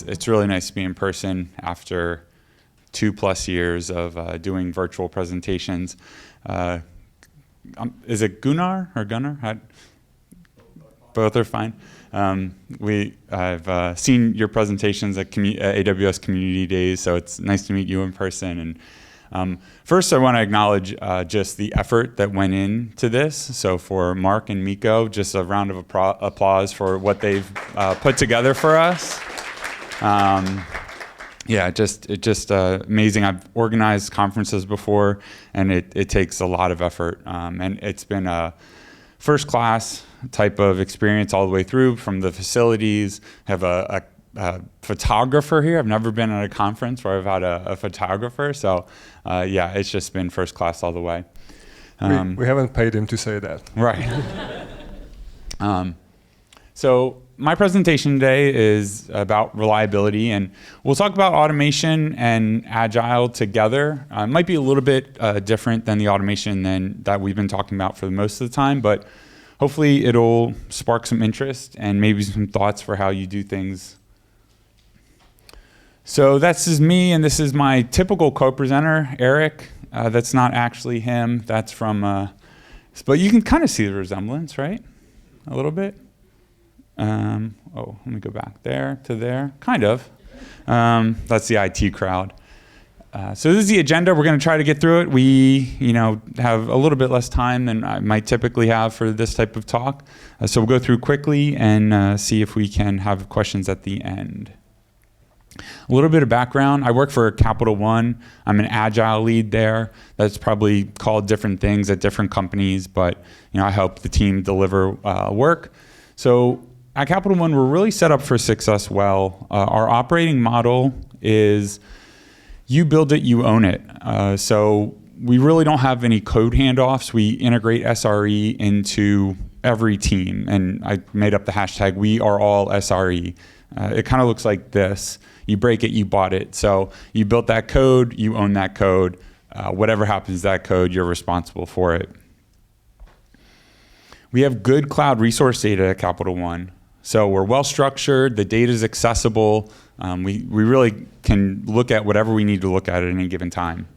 It's really nice to be in person after 2+ years of doing virtual presentations. Is it Gunnar or Gunnar? Both are fine. I've seen your presentations at AWS Community Days, so it's nice to meet you in person. And first, I want to acknowledge just the effort that went into this. So for Mark and Miko, just a round of applause for what they've put together for us. Yeah, just amazing. I've organized conferences before, and it takes a lot of effort. And it's been a first-class type of experience all the way through, from the facilities. I have a photographer here. I've never been at a conference where I've had a photographer. So, yeah, it's just been first class all the way. We haven't paid him to say that. Right. So my presentation today is about reliability, and we'll talk about automation and Agile together. It might be a little bit different than the automation that we've been talking about for the most of the time, but hopefully it'll spark some interest and maybe some thoughts for how you do things. So this is me, and this is my typical co-presenter, Eric. That's not actually him. That's from, but you can kind of see the resemblance, right? A little bit. Let me go back there to there. Kind of. That's the IT crowd. So this is the agenda. We're going to try to get through it. We, have a little bit less time than I might typically have for this type of talk. So we'll go through quickly and see if we can have questions at the end. A little bit of background. I work for Capital One. I'm an Agile lead there. That's probably called different things at different companies, but I help the team deliver work. So at Capital One, we're really set up for success well. Our operating model is you build it, you own it. So we really don't have any code handoffs. We integrate SRE into every team, and I made up the hashtag, we are all SRE. It kind of looks like this. You break it, you bought it. So you built that code, you own that code. Whatever happens to that code, you're responsible for it. We have good cloud resource data at Capital One. So we're well structured, the data is accessible. We really can look at whatever we need to look at any given time.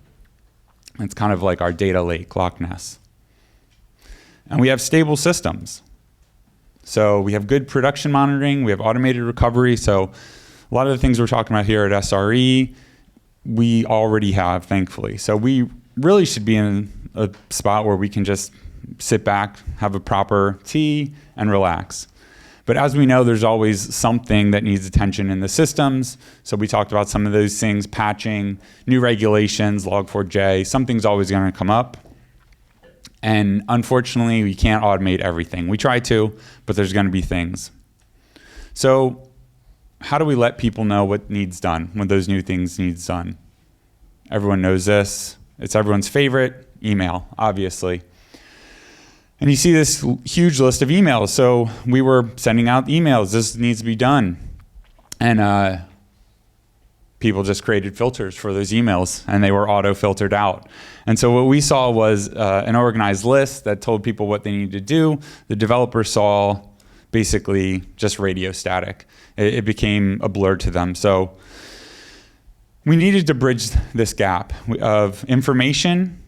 It's kind of like our data lake, Loch Ness. And we have stable systems. So we have good production monitoring, we have automated recovery. So a lot of the things we're talking about here at SRE, we already have, thankfully. So we really should be in a spot where we can just sit back, have a proper tea, and relax. But as we know, there's always something that needs attention in the systems. So we talked about some of those things, patching, new regulations, Log4j, something's always going to come up. And unfortunately, we can't automate everything. We try to, but there's going to be things. So how do we let people know what needs done when those new things needs done? Everyone knows this. It's everyone's favorite, email, obviously. And you see this huge list of emails. So we were sending out emails. This needs to be done. And people just created filters for those emails, and they were auto-filtered out. And so what we saw was an organized list that told people what they needed to do. The developer saw basically just radio static. It became a blur to them. So we needed to bridge this gap of information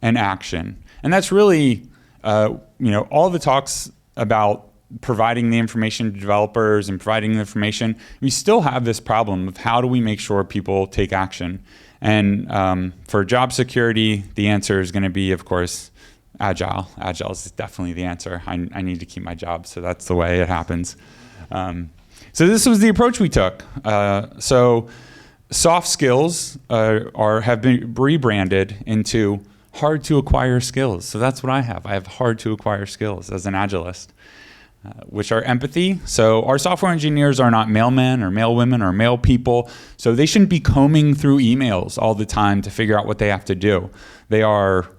and action. And that's really, all the talks about providing the information to developers and providing the information, we still have this problem of how do we make sure people take action. And for job security, the answer is going to be, of course, Agile. Agile is definitely the answer. I need to keep my job, so that's the way it happens. So this was the approach we took. So soft skills have been rebranded into hard to acquire skills. So that's what I have. I have hard to acquire skills as an Agilist, which are empathy. So our software engineers are not mailmen or mailwomen or mail people. So they shouldn't be combing through emails all the time to figure out what they have to do. They are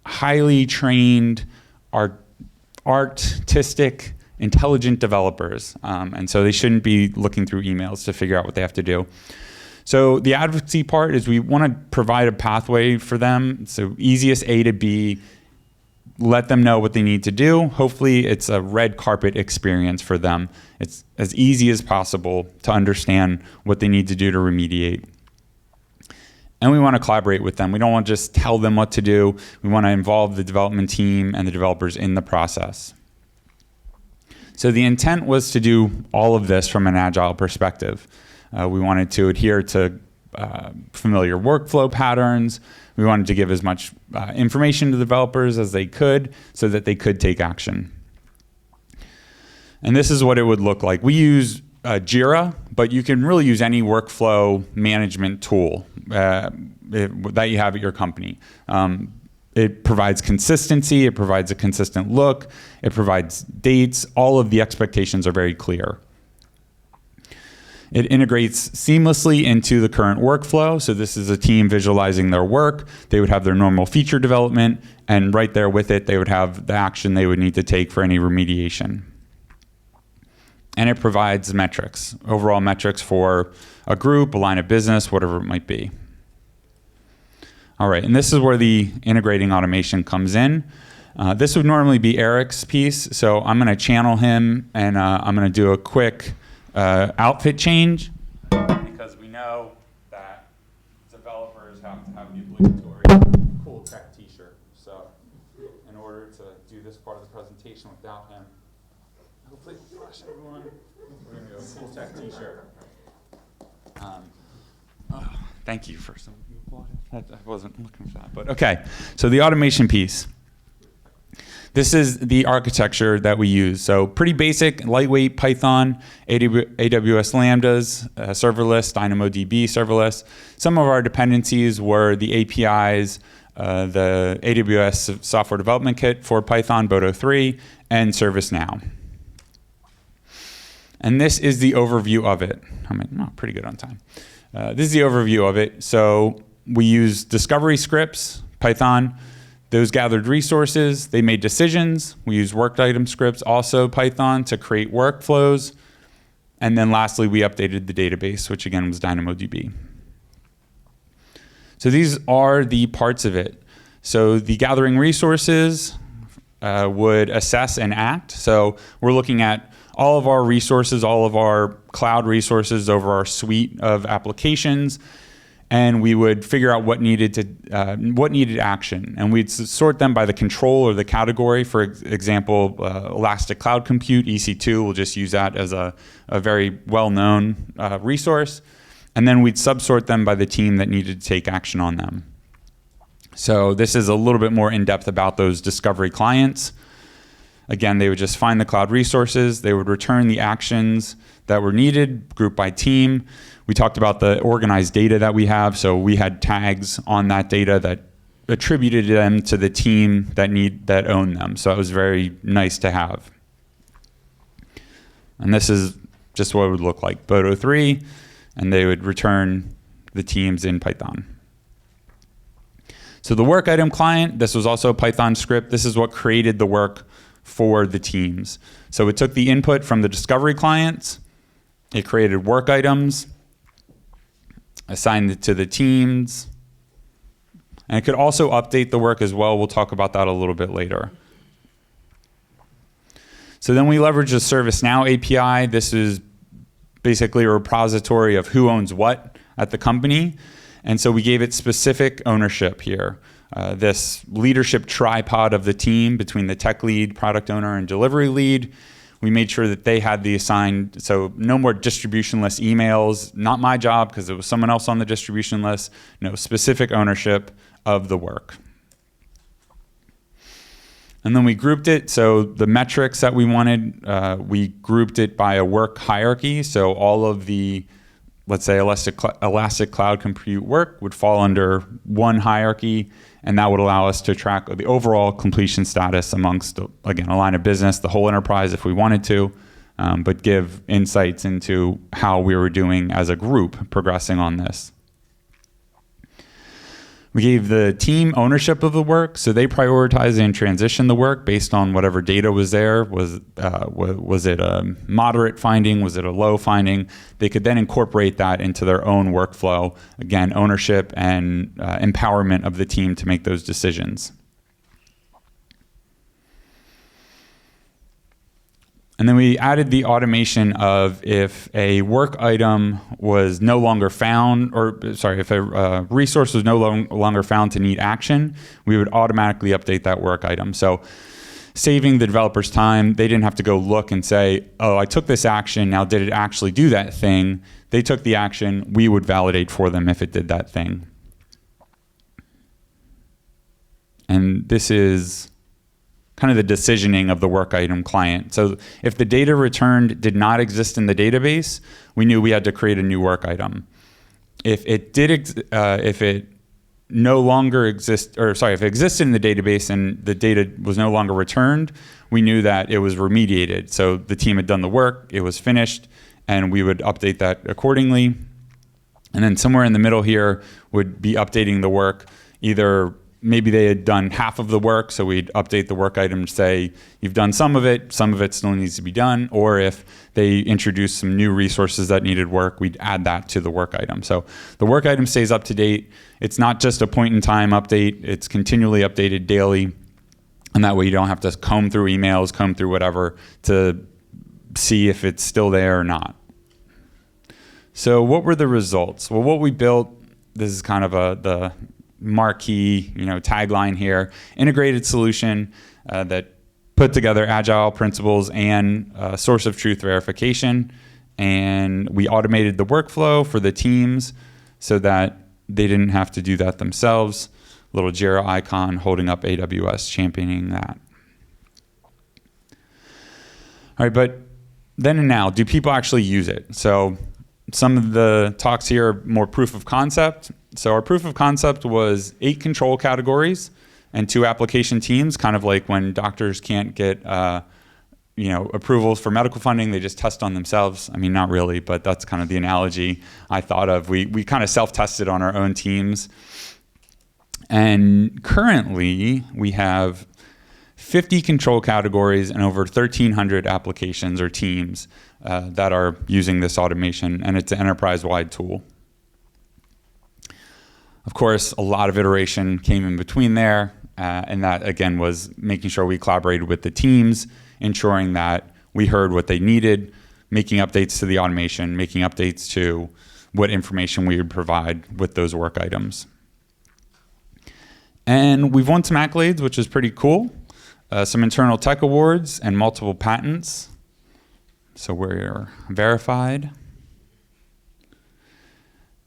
highly trained, artistic, intelligent developers. And so they shouldn't be looking through emails to figure out what they have to do. So the advocacy part is we want to provide a pathway for them. So easiest A to B, let them know what they need to do. Hopefully it's a red carpet experience for them. It's as easy as possible to understand what they need to do to remediate. And we want to collaborate with them. We don't want to just tell them what to do. We want to involve the development team and the developers in the process. So the intent was to do all of this from an Agile perspective. We wanted to adhere to familiar workflow patterns. We wanted to give as much information to developers as they could so that they could take action. And this is what it would look like. We use Jira, but you can really use any workflow management tool that you have at your company. It provides consistency, it provides a consistent look, it provides dates, all of the expectations are very clear. It integrates seamlessly into the current workflow. So this is a team visualizing their work. They would have their normal feature development, and right there with it, they would have the action they would need to take for any remediation. And it provides metrics, overall metrics for a group, a line of business, whatever it might be. All right, and this is where the integrating automation comes in. This would normally be Eric's piece, so I'm gonna channel him, and I'm gonna do a quick outfit change, because we know that developers have to have the obligatory cool tech t-shirt. So in order to do this part of the presentation without him, hopefully flash everyone, we're gonna do a cool tech t-shirt. Thank you for some people. I wasn't looking for that, but okay. So the automation piece. This is the architecture that we use. So pretty basic, lightweight Python, AWS Lambdas, serverless, DynamoDB serverless. Some of our dependencies were the APIs, the AWS Software Development Kit for Python, Boto 3, and ServiceNow. And this is the overview of it. Pretty good on time. This is the overview of it. So we use discovery scripts, Python. Those gathered resources, they made decisions. We use worked item scripts, also Python, to create workflows. And then lastly, we updated the database, which again was DynamoDB. So these are the parts of it. So the gathering resources would assess and act. So we're looking at all of our resources, all of our cloud resources over our suite of applications, and we would figure out what needed action, and we'd sort them by the control or the category. For example, Elastic Cloud Compute, EC2, we'll just use that as a very well-known resource, and then we'd subsort them by the team that needed to take action on them. So this is a little bit more in-depth about those discovery clients. Again, they would just find the cloud resources, they would return the actions that were needed, group by team. We talked about the organized data that we have, so we had tags on that data that attributed them to the team that owned them. So it was very nice to have. And this is just what it would look like. Boto 3, and they would return the teams in Python. So the work item client, this was also a Python script. This is what created the work for the teams. So it took the input from the discovery clients, it created work items, assigned it to the teams, and it could also update the work as well. We'll talk about that a little bit later. So then we leverage the ServiceNow API. This is basically a repository of who owns what at the company. And so we gave it specific ownership here. This leadership tripod of the team between the tech lead, product owner, and delivery lead. We made sure that they had the assigned, so no more distribution list emails, not my job because it was someone else on the distribution list, no, specific ownership of the work. And then we grouped it, so the metrics that we wanted, we grouped it by a work hierarchy, so all of the, let's say, Elastic Cloud Compute work would fall under one hierarchy, and that would allow us to track the overall completion status amongst, again, a line of business, the whole enterprise if we wanted to, but give insights into how we were doing as a group progressing on this. We gave the team ownership of the work, so they prioritized and transitioned the work based on whatever data was there. Was it a moderate finding? Was it a low finding? They could then incorporate that into their own workflow. Again, ownership and empowerment of the team to make those decisions. And then we added the automation of if a work item was no longer found, if a resource was no longer found to need action, we would automatically update that work item. So saving the developers time, they didn't have to go look and say, oh, I took this action, now did it actually do that thing? They took the action, we would validate for them if it did that thing. And this is kind of the decisioning of the work item client. So if the data returned did not exist in the database, we knew we had to create a new work item. If it if it no longer exists, if it existed in the database and the data was no longer returned, we knew that it was remediated. So the team had done the work, it was finished, and we would update that accordingly. And then somewhere in the middle here would be updating the work. Either maybe they had done half of the work, so we'd update the work item to say, you've done some of it still needs to be done. Or if they introduced some new resources that needed work, we'd add that to the work item. So the work item stays up to date. It's not just a point in time update, it's continually updated daily. And that way you don't have to comb through emails, comb through whatever to see if it's still there or not. So what were the results? Well, what we built, this is kind of the marquee, tagline here, integrated solution that put together Agile principles and source of truth verification. And we automated the workflow for the teams so that they didn't have to do that themselves. Little Jira icon holding up AWS, championing that. All right, but then and now, do people actually use it? So some of the talks here are more proof of concept. So our proof of concept was 8 control categories and 2 application teams, kind of like when doctors can't get approvals for medical funding, they just test on themselves. I mean, not really, but that's kind of the analogy I thought of. We kind of self-tested on our own teams. And currently, we have 50 control categories and over 1,300 applications or teams that are using this automation, and it's an enterprise-wide tool. Of course, a lot of iteration came in between there, and that, again, was making sure we collaborated with the teams, ensuring that we heard what they needed, making updates to the automation, making updates to what information we would provide with those work items. And we've won some accolades, which is pretty cool. Some internal tech awards and multiple patents. So we're verified.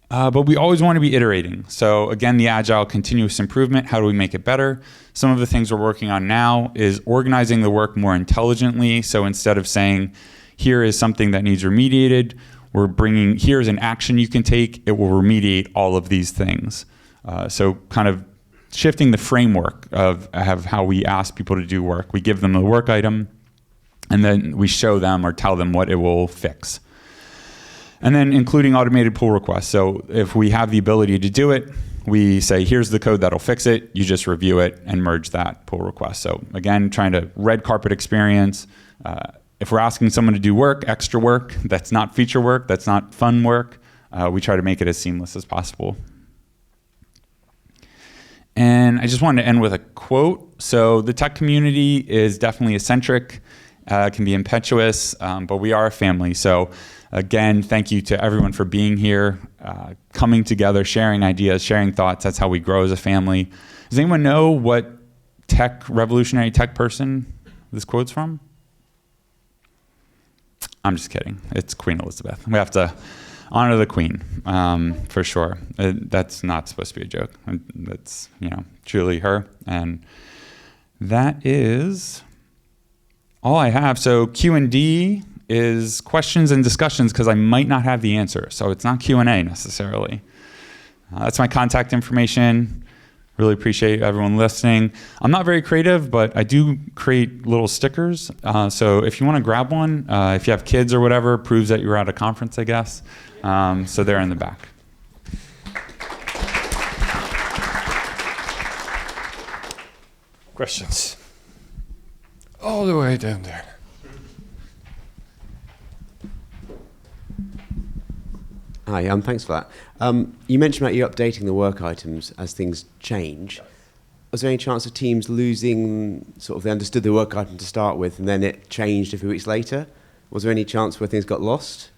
But we always want to be iterating. So again, the Agile continuous improvement, how do we make it better? Some of the things we're working on now is organizing the work more intelligently. So instead of saying, here is something that needs remediated, we're bringing, here's an action you can take, it will remediate all of these things. So kind of shifting the framework of how we ask people to do work. We give them the work item, and then we show them or tell them what it will fix. And then including automated pull requests. So if we have the ability to do it, we say, here's the code that'll fix it. You just review it and merge that pull request. So again, trying to red carpet experience. If we're asking someone to do work, extra work, that's not feature work, that's not fun work, we try to make it as seamless as possible. And I just wanted to end with a quote. So the tech community is definitely eccentric, can be impetuous, but we are a family. So again, thank you to everyone for being here, coming together, sharing ideas, sharing thoughts. That's how we grow as a family. Does anyone know what revolutionary tech person this quote's from? I'm just kidding. It's Queen Elizabeth. We have to honor the Queen, for sure. That's not supposed to be a joke. That's, truly her. And that is all I have. So Q&D is questions and discussions because I might not have the answer. So it's not Q&A necessarily. That's my contact information. Really appreciate everyone listening. I'm not very creative, but I do create little stickers. So if you want to grab one, if you have kids or whatever, proves that you were at a conference, I guess. So they're in the back. Questions? All the way down there. Hi, thanks for that. You mentioned about you updating the work items as things change. was there any chance of teams losing, sort of, they understood the work item to start with, and then it changed a few weeks later? Was there any chance where things got lost?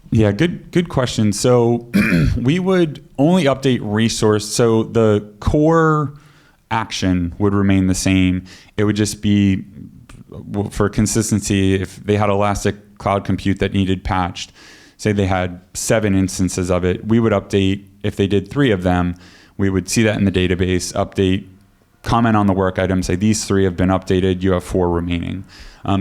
Yeah, good question. So we would only update resource. So the core action would remain the same. It would just be, for consistency, if they had Elastic Cloud Compute that needed patched, say they had 7 instances of it, we would update. If they did 3 of them, we would see that in the database, update, comment on the work item, say these 3 have been updated, you have 4 remaining.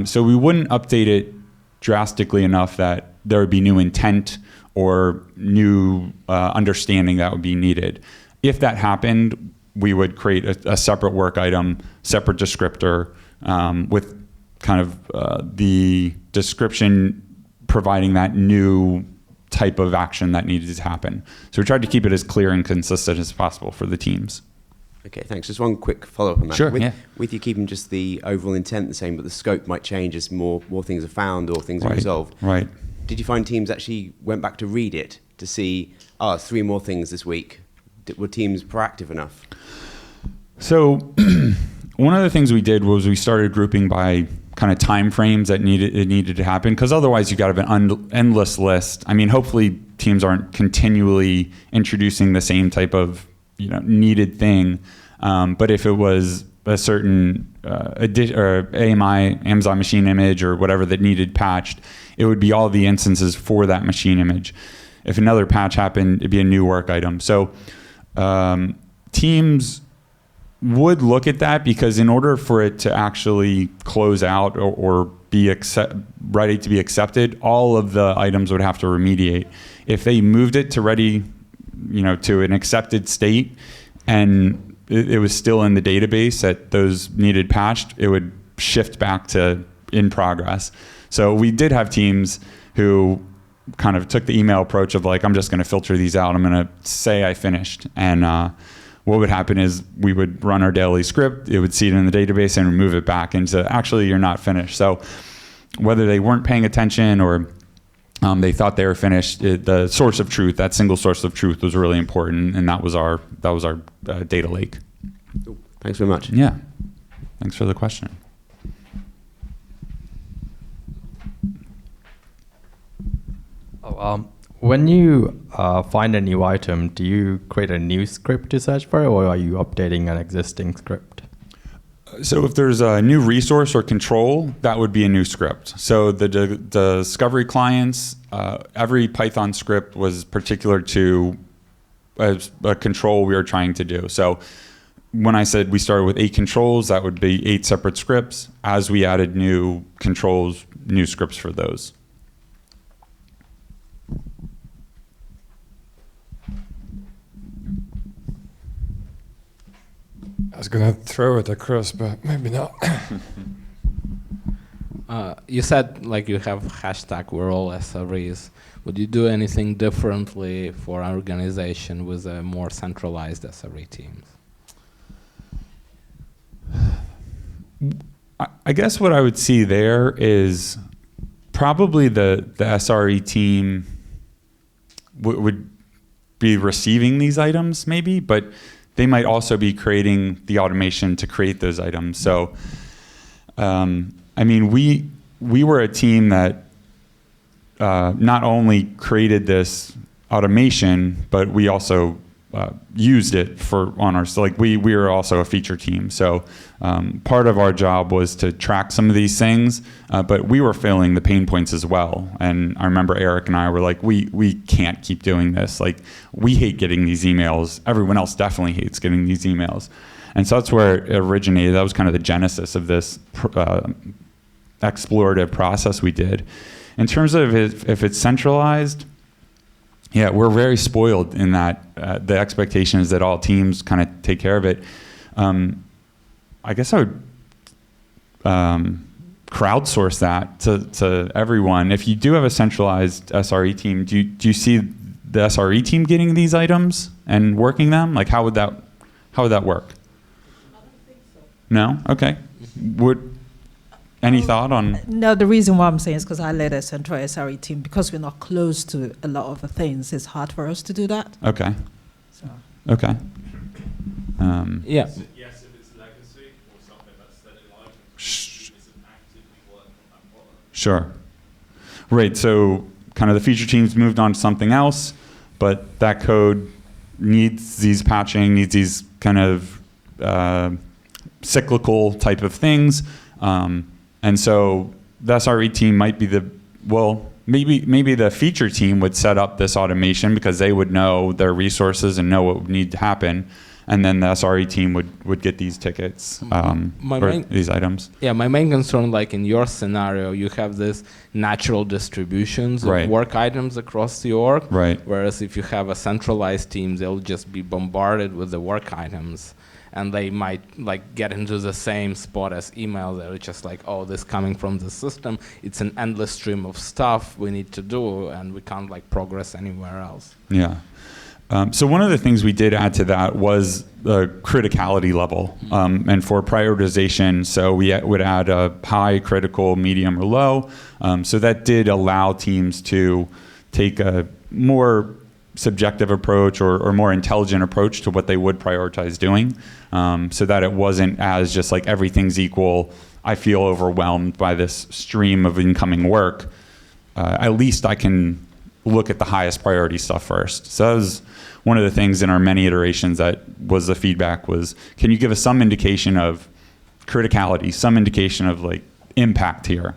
So we wouldn't update it drastically enough that there would be new intent or new understanding that would be needed. If that happened, we would create a separate work item, separate descriptor, with kind of the description providing that new type of action that needed to happen. So we tried to keep it as clear and consistent as possible for the teams. Okay, thanks. Just one quick follow-up on that. Sure, With you keeping just the overall intent the same, but the scope might change as more things are found or things are resolved. Right. Did you find teams actually went back to read it to see, 3 more things this week? Were teams proactive enough? So one of the things we did was we started grouping by kind of time frames that needed to happen, because otherwise you've got an endless list. I mean, hopefully teams aren't continually introducing the same type of needed thing, but if it was a certain or AMI, Amazon machine image or whatever that needed patched, it would be all the instances for that machine image. If another patch happened, it'd be a new work item. So teams would look at that, because in order for it to actually close out or be ready to be accepted, all of the items would have to remediate. If they moved it to ready, to an accepted state, and it was still in the database that those needed patched, it would shift back to in progress. So we did have teams who kind of took the email approach of like, I'm just going to filter these out. I'm going to say I finished. And what would happen is we would run our daily script. It would see it in the database and remove it back into, actually, you're not finished. So whether they weren't paying attention or they thought they were finished, the source of truth, that single source of truth, was really important, and that was our data lake. Thanks very much. Yeah, thanks for the question. When you find a new item, do you create a new script to search for it, or are you updating an existing script? So if there's a new resource or control, that would be a new script. So the discovery clients, every Python script was particular to a control we were trying to do. So when I said we started with 8 controls, that would be 8 separate scripts. As we added new controls, new scripts for those. I was going to throw it across, but maybe not. You said like you have hashtag we're all SREs. Would you do anything differently for an organization with a more centralized SRE teams? I guess what I would see there is probably the SRE team would be receiving these items maybe, but they might also be creating the automation to create those items. So, I mean, we were a team that not only created this automation, but we also used it on our, so like we were also a feature team. So part of our job was to track some of these things, but we were feeling the pain points as well. And I remember Eric and I were like, we can't keep doing this. Like, we hate getting these emails. Everyone else definitely hates getting these emails. And so that's where it originated. That was kind of the genesis of this explorative process we did. In terms of if it's centralized, yeah, we're very spoiled in that the expectation is that all teams kind of take care of it. I guess I would crowdsource that to everyone. If you do have a centralized SRE team, do you see the SRE team getting these items and working them? Like, how would that work? I don't think so. No? Okay. Any thought on? No, the reason why I'm saying is because I led a central SRE team. Because we're not close to a lot of the things, it's hard for us to do that. Okay. So. Okay. Yeah. Is it yes if it's legacy or something that's still in life? Isn't actively working on that product? Sure. Right. So kind of the feature teams moved on to something else, but that code needs these patching, needs these kind of cyclical type of things. And so the SRE team might be maybe the feature team would set up this automation because they would know their resources and know what would need to happen. And then the SRE team would get these tickets, these items. Yeah, my main concern, like in your scenario, you have this natural distributions Right. of work items across the org. Right. Whereas if you have a centralized team, they'll just be bombarded with the work items. And they might like get into the same spot as email. They're just like, oh, this coming from the system. It's an endless stream of stuff we need to do, and we can't like progress anywhere else. Yeah. So one of the things we did add to that was the criticality level. And for prioritization, so we would add a high, critical, medium, or low. So that did allow teams to take a more subjective approach or more intelligent approach to what they would prioritize doing, so that it wasn't as just like everything's equal. I feel overwhelmed by this stream of incoming work. At least I can look at the highest priority stuff first. So that was one of the things in our many iterations that was the feedback was, can you give us some indication of criticality, some indication of like impact here?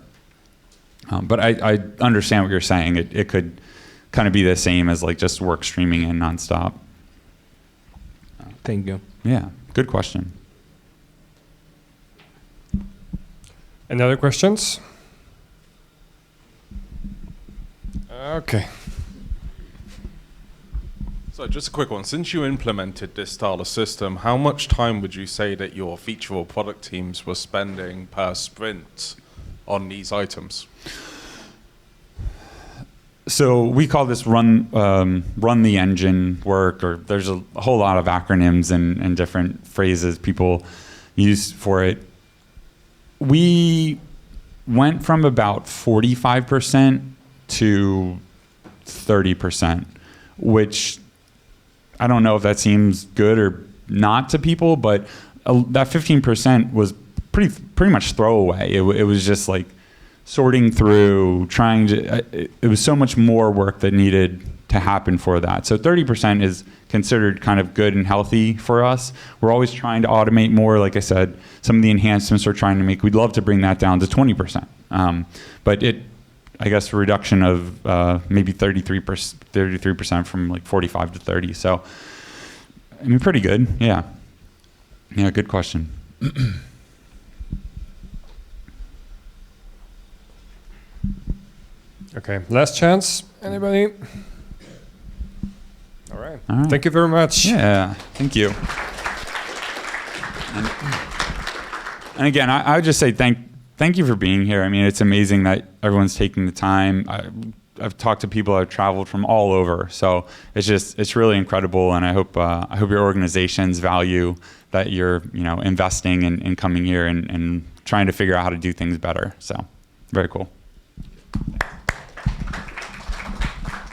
But I understand what you're saying. It could kind of be the same as like just work streaming in nonstop. Thank you. Yeah, good question. Any other questions? Okay. So just a quick one. Since you implemented this style of system, how much time would you say that your feature or product teams were spending per sprint on these items? So we call this run the engine work, or there's a whole lot of acronyms and different phrases people use for it. We went from about 45% to 30%, which I don't know if that seems good or not to people, but that 15% was pretty much throwaway. It was just like sorting through, trying to, it was so much more work that needed to happen for that. So 30% is considered kind of good and healthy for us. We're always trying to automate more. Like I said, some of the enhancements we're trying to make, we'd love to bring that down to 20%. But I guess a reduction of maybe 33% from like 45 to 30. So, I mean, pretty good. Yeah. Yeah, good question. Okay, last chance. Anybody? All right. All right. Thank you very much. Yeah, thank you. And again, I would just say thank you for being here. I mean, it's amazing that everyone's taking the time. I've talked to people that have traveled from all over, so it's really incredible. And I hope your organizations value that you're investing in coming here and trying to figure out how to do things better. So, very cool.